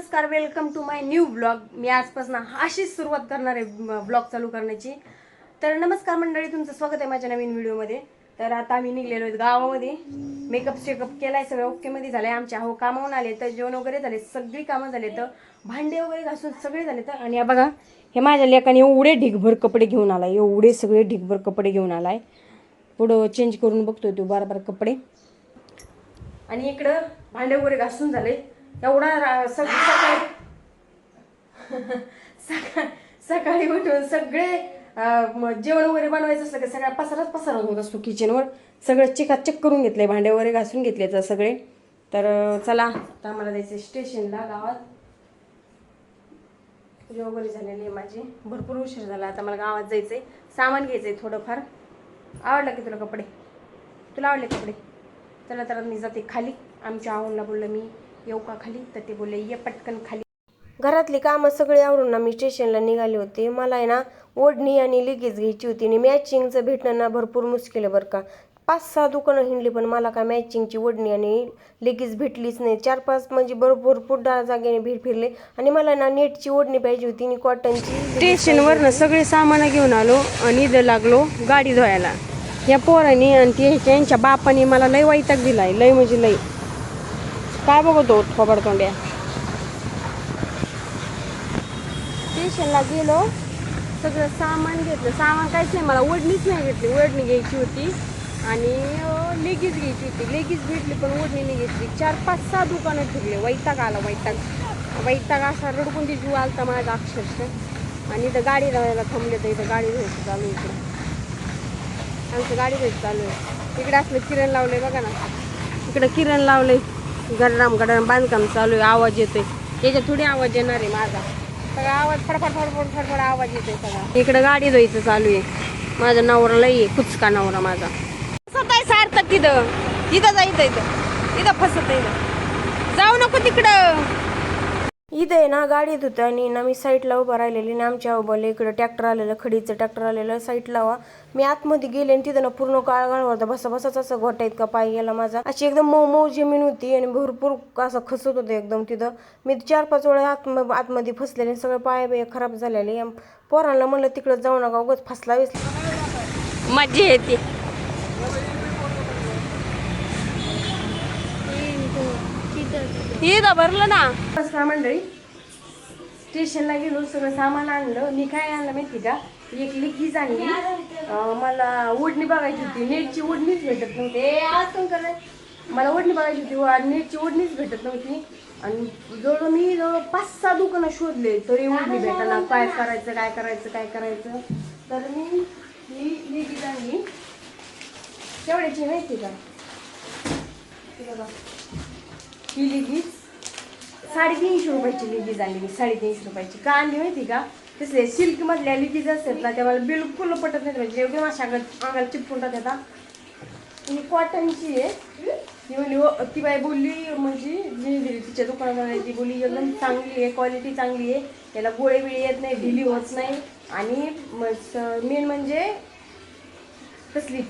नमस्कार, welcome to my new blog. मी आजपासून अशीच सुरुवात करणार आहे ब्लॉग चालू करण्याची. तर नमस्कार मंडळी, तुमचं स्वागत आहे माझ्या नवीन व्हिडिओमध्ये. तर आता आम्ही निघलेलो आहेत गावामध्ये. मेकअप शेकअप केलाय, सगळं ओकेमध्ये झालंय. आमच्या हो कामावून आले तर जेवण वगैरे झाले, सगळी कामं झाले, तर भांडे वगैरे घासून सगळे झाले. तर आणि बघा, हे माझ्या लेकाने एवढे ढिगभर कपडे घेऊन आलाय, एवढे सगळे ढिगभर कपडे घेऊन आलाय. पुढं चेंज करून बघतोय तो बार कपडे. आणि इकडं भांडे वगैरे घासून झाले. एवढा सकाळी सकाळी उठून सगळे जेवण वगैरे बनवायचं असलं की सगळ्या पसारा होत असतो किचनवर. सगळं चिकाचक करून घेतलंय, भांडे वगैरे घासून घेतले तर सगळे. तर चला, आता आम्हाला जायचं स्टेशनला. गावात पूजा वगैरे झालेली आहे माझी, भरपूर उशीर झाला. आता मला गावात जायचंय, सामान घ्यायचंय थोडंफार. आवडलं की तुला कपडे? तुला आवडले कपडे? चला तर मी जाते खाली. आमच्या आवडला बोललं मी येऊ का खाली, तर ते बोलले ये पटकन खाली. घरातली कामं सगळे आवरून ना मी स्टेशनला निघाले होते. मला आहे ना ओढणी आणि लेगीज घ्यायची होती आणि मॅचिंगचं भेटणं ना भरपूर मुश्किल आहे बरं का. 5-6 दुकानं हिंडली पण मला काय मॅचिंगची ओढणी आणि लेगीज भेटलीच नाही. 4-5 म्हणजे भरपूर जागेने फिरले आणि मला ना नेटची ओढणी पाहिजे होती आणि कॉटनची. स्टेशनवर सगळे सामान घेऊन आलो आणि इथं लागलो गाडी धुवायला. या पोरांनी आणि त्यांच्या बापाने मला लय वैताग दिलाय, लय म्हणजे लय. काय बघतो थोबड तोंड्या. स्टेशनला गेलो, सगळं सामान घेतलं. सामान काहीच नाही, मला ओढणीच नाही घेतली. ओढणी घ्यायची होती आणि लेगीज घ्यायची होती. लेगीज भेटली पण ओढणी नाही घेतली. 4-5-6 दुकानं फिरले. वैताग आला, वैताग असा रडकून ती जीव आलता माझा अक्षरशः. आणि इथं गाडी लावायला थांबले, तर इथं गाडी धुवायची चालू. इकडं आमचं गाडी धुवायची चालू आहे. इकडे असलं किरण लावलंय बघा ना, इकडं किरण लावलंय. गडराम बांधकाम चालू आहे. आवाज येतोय, याच्यात थोडी आवाज येणार आहे माझा. सगळा आवाज फडफड आवाज येतोय सगळा. इकडं गाडी धुवायचं चालू आहे. माझा नवरा लई आहे, कुचका नवरा माझा. फसत आहे सार्थक तिथं जायचं, इथं फसत आहे. जाऊ नको तिकडं. इथं आहे ना गाडीत होतं आणि ना मी साईडला उभं राहिलेली ना. आमच्या उभारले इकडं ट्रॅक्टर आलेलं, खडीचं ट्रॅक्टर आलेलं. साईडला व्हा. मी आतमध्ये गेले आणि तिथं ना पूर्ण काळगाळ होता. बसाच असं घोटायत का पाय गेला माझा. अशी एकदम मऊ जमीन होती आणि भरपूर असं खसत होतं एकदम तिथं. मी 4-5 वेळा आतमध्ये फसलेले, सगळे पाय बिय खराब झालेले. पोरांना म्हणलं तिकडं जाऊ नका, उगाच फसला मज्जा येते. इथं भरलं ना. नमस्कार मंडळी, स्टेशनला गेलो, सगळं सामान आणलं. मी काय आणलं माहिती का? एक लेगीज आणली. मला ओढणी बघायची होती, नेटची ओढणीच भेटत नव्हती. मला ओढणी बघायची होती, नेटची ओढणीच भेटत नव्हती. आणि मी 5-6 दुकानं शोधले तरी ओढणी भेटायला. काय करायचं. तर मी ही लेगीज आणली. तेवढ्याची माहिती का? ही लेगीज 350 रुपयाची लेगीज आणली मी. 350 रुपयाची का आणली माहिती का? तसले सिल्क मधल्या लेगीज असतात ना, त्या मला बिलकुल पटत नाही. म्हणजे एवढे माझ्या अंगाला चिपकून टाकतात. ही कॉटनची आहे. ती म्हणली, ती बाई बोलली, म्हणजे जी दिली तिच्या दुकानात, ती बोलली एकदम चांगली आहे, क्वालिटी चांगली आहे, त्याला गोळे बिळे येत नाही, ढिली होत नाही. आणि मेन म्हणजे तसली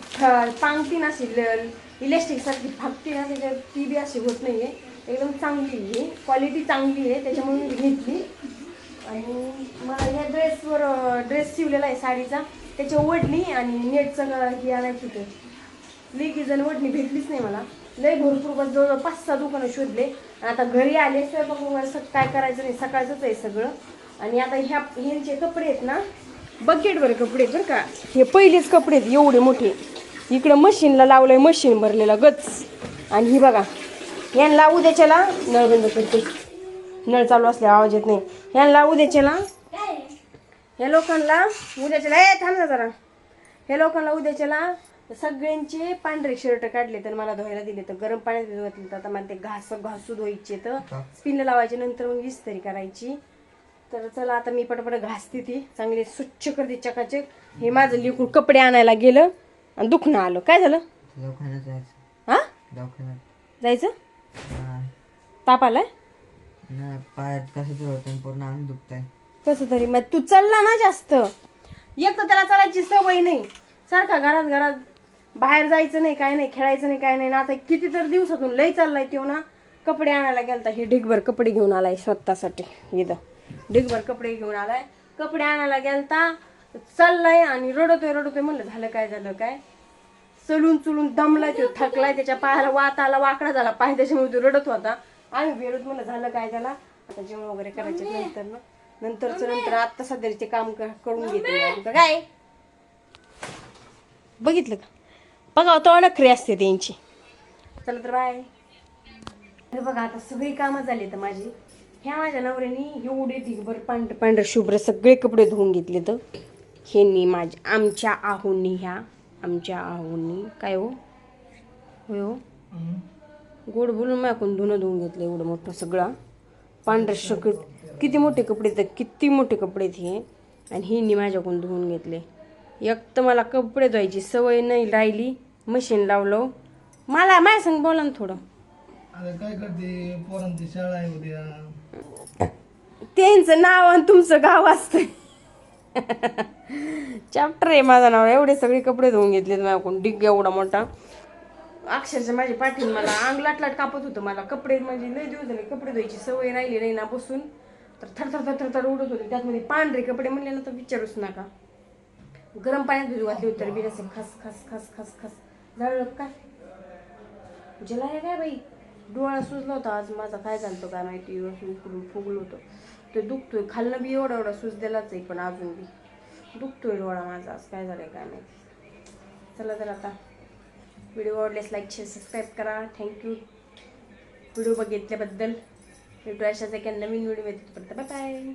पांगती नसेल, इलेस्टिक सारखी फाकती ना, त्याच्यात ती बी अशी होत नाही आहे. एकदम चांगली आहे, क्वालिटी चांगली आहे, त्याच्यामुळे मी घेतली. आणि मला ह्या ड्रेस शिवलेला आहे साडीचा, त्याची ओढणी आणि नेटचं हे आणायचं होतं. लेगीज आणि ओढणी भेटलीच नाही मला. लय भरपूर जवळ 5-6 दुकानं शोधले. आता घरी आले, स्वयंपाक काय करायचं नाही, सकाळचंच आहे सगळं. आणि आता ह्यांचे कपडे आहेत ना, बकेटवर कपडे बरं का. हे पहिलेच कपडे आहेत एवढे मोठे. इकडं मशीनला लावलंय, मशीन भरलेला गच. आणि ही बघा, यांना उद्याच्याला नळ बंद करते, नळ चालू असले आवाज येत नाही. यांना उद्याच्याला, ह्या लोकांना उद्याच्याला थांब ना जरा. ह्या लोकांना उद्याच्याला सगळ्यांचे पांढरे शर्ट काढले तर मला धुवायला दिले, तर गरम पाण्यात धुवतले. तर आता मला ते घासू धुवायचे, तर स्पिन लावायचे, नंतर मग इस्त्री करायची. तर चला आता मी पटपट घासते, ती चांगली स्वच्छ करते चकाचक. हे माझं लिकूड कपडे आणायला गेलं आणि दुखणं आलं. काय झालं? हा, जायचं? ताप आलाय? कसं तरी मग तू चालला ना जास्त. एक तर त्याला चालायची सवय नाही, सारखा घरात बाहेर जायचं नाही, काय नाही, खेळायचं नाही, काय नाही ना. आता किती तर दिवसातून लय चाललाय तो ना. कपडे आणायला गेलता. हे ढिगभर कपडे घेऊन आलाय स्वतःसाठी. इथं ढिगभर कपडे घेऊन आलाय. कपडे आणायला गेलता, चाललाय आणि रडतोय. म्हणलं झालं काय चलून चुलून दमलाय तो, थकलाय, त्याच्या पायाला वात आला, वाकडा झाला पाय, त्याच्यामुळे तो रडत होता. आम्ही बेडूत म्हणलं झालं काय त्याला. आता जेवण वगैरे करायचे नंतर आत्ता सध्याचे काम करून घेते. काय बघितलं का, बघा तो नखरे असते त्यांची. चला तर बाय. हे बघा आता सगळी कामं झाली तर माझी. ह्या माझ्या नवऱ्यानी एवढे ढिगभर पांढरे शुभ्र सगळे कपडे धुवून घेतले. तर ह्यांनी आमच्या आहोंनी काय हो होय हो गोड बोलून माझ्याकडून धुवून घेतलं एवढं मोठं सगळं पांढरे शकट. किती मोठे कपडे हे. आणि ह्यांनी माझ्याकडून धुवून घेतले. एक तर मला कपडे धुवायची सवय नाही राहिली. मशीन लावलं. माझ्या संग बोला ना थोडं. काय करते, पोरांची शाळा आहे उद्या. त्यांचं नाव आणि तुमचं गाव असतंय. चॅप्टर आहे माझं नाव. एवढे सगळे कपडे धुवून घेतलेत माझ्याकडून, डिग एवढा मोठा. अक्षरशः माझी पाठीन मला अंग लाट कापत होतं. मला कपडे म्हणजे लय दिवस झाले कपडे धुवायची सवय राहिली नाही ना बसून. तर थर उडत होते. त्यातमध्ये पांढरे कपडे म्हणले ना तर विचारूच नका. गरम पाण्यात भिजू घातले होते बी असं खस झालं काय जिला आहे काय बाई. डोळा सुजला होता आज माझा. काय झालं काय माहिती, उकडून फुगलो होतं. ते दुखतोय. खाल्लं बी एवढा सुज दिलाच आहे, पण अजून बी दुखतोय डोळा माझा. आज काय झालंय काय माहिती. चला तर आता व्हिडिओ आवडल्यास लाईक शेअर सबस्क्राईब करा. थँक्यू व्हिडिओ बघितल्याबद्दल. भेटू अशाच एका नवीन व्हिडिओ मध्ये. Bye bye.